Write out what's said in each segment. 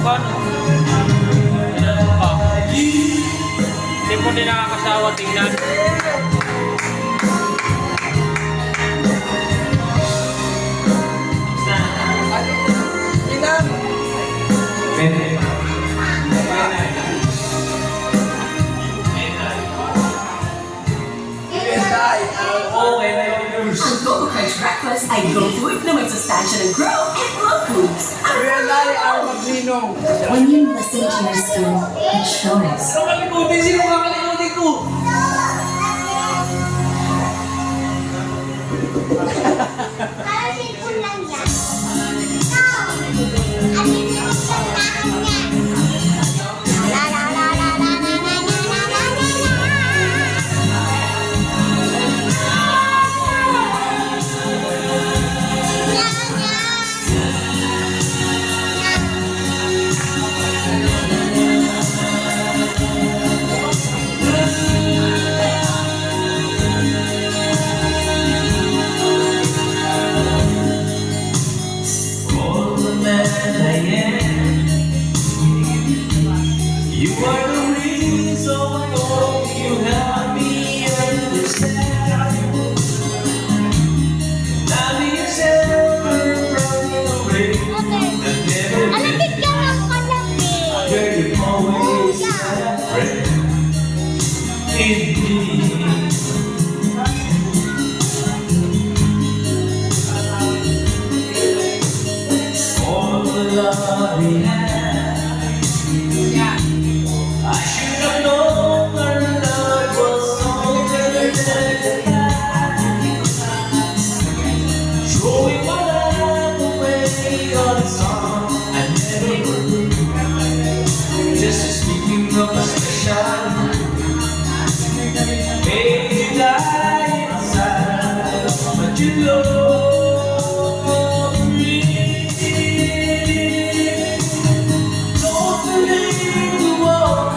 mukha, no? Hindi mo din nakakasawa tingnan. Ang Coco Crunch Breakfast ay Go Food na may sustansya ng Grow and Grow Foods. Realay ang maglinong. When you listen to your skin, it shows. Kalikutin, sino kakalikutin ko? Kalasin ko lang yan. No! Alin na yung lantahan niya? La la la la la la la la la la You are the reason you help me understand. Now yourself from the rain that never Alamig ka ng kalapit. where you always had a friend in me. All the love we had, I should have known our love was stronger than the past. Throwing my life away on a song I never heard. Just speaking of a special, made you die inside, but you love me. Don't believe the world.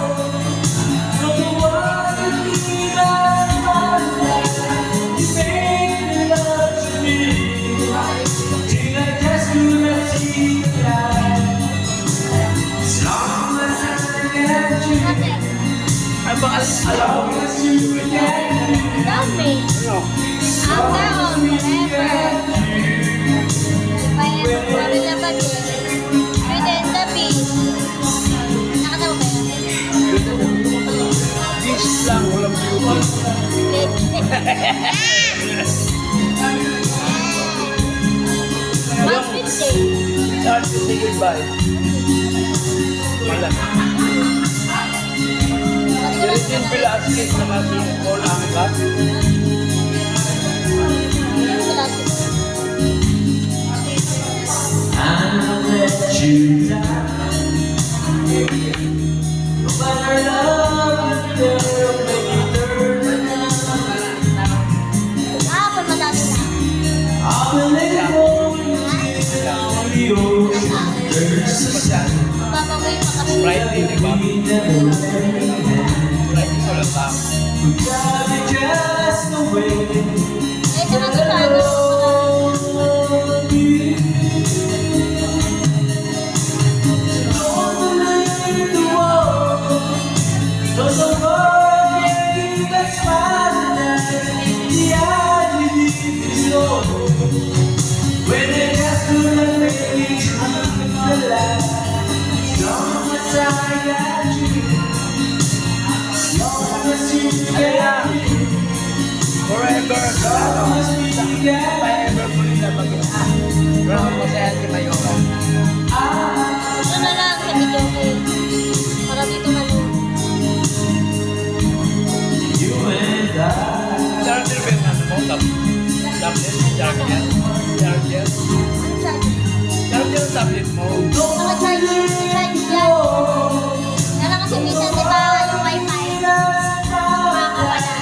Ay, baka alam mo. Dami. Ang taon, forever. Kaya sabi na ba din? Pwede sabi. Nakatawa kayo? Fish lang, walang beauty. Mas 50. Start to say goodbye. Wala. Virgin Velasquez na kasi Paul Angka. I'll let you down. No matter love you there, maybe there's Pag madami na. I'll let go of the ocean. There's a sun. Babagoy pa kasi. Friday, di ba? We never had. Friday ko lang lang. We got it just the way. Eh, saka sa ano? Don't believe the world. Don't forget that's fine. The idea is over. When they just couldn't make me through the light. Long as I got you. Long as you get me. Forever. Long as we get me. Forever ko rin na mag-iha. Pero ako sa yan, may ako. Ito na lang sa video ko. Para dito malo. You and I. Charger ba yung ano mo? Tablet? Charger? Charger? Ano charge? Charger yung tablet mo? Naka-charge yan. Kaya kasi minsan di ba yung wifi? Makakawala.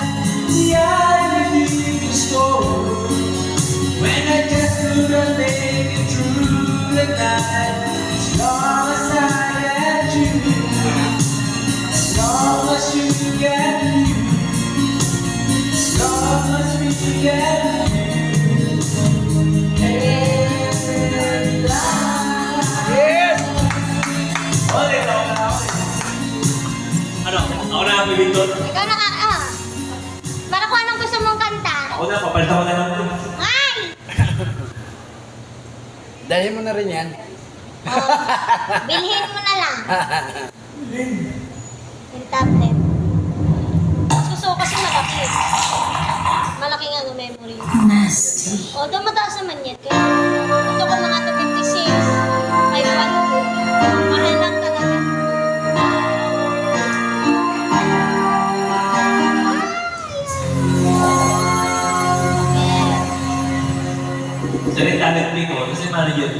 The idea is gone. When I just couldn't make it through the night. As long as I had you. As long as you get me. As long as we get me. And I. Yes! Palta ko na lang ito. Ay! Dalhin mo na rin yan. Oh, bilhin mo na lang. Yung tablet. Suso kasi malaki. Malaking ano, memory. Nasty. O, doon mataas naman yan. Kaya ito ko mga 256. May pan ko. Mahal lang talaga. Sa rin talent dito, kasi manager.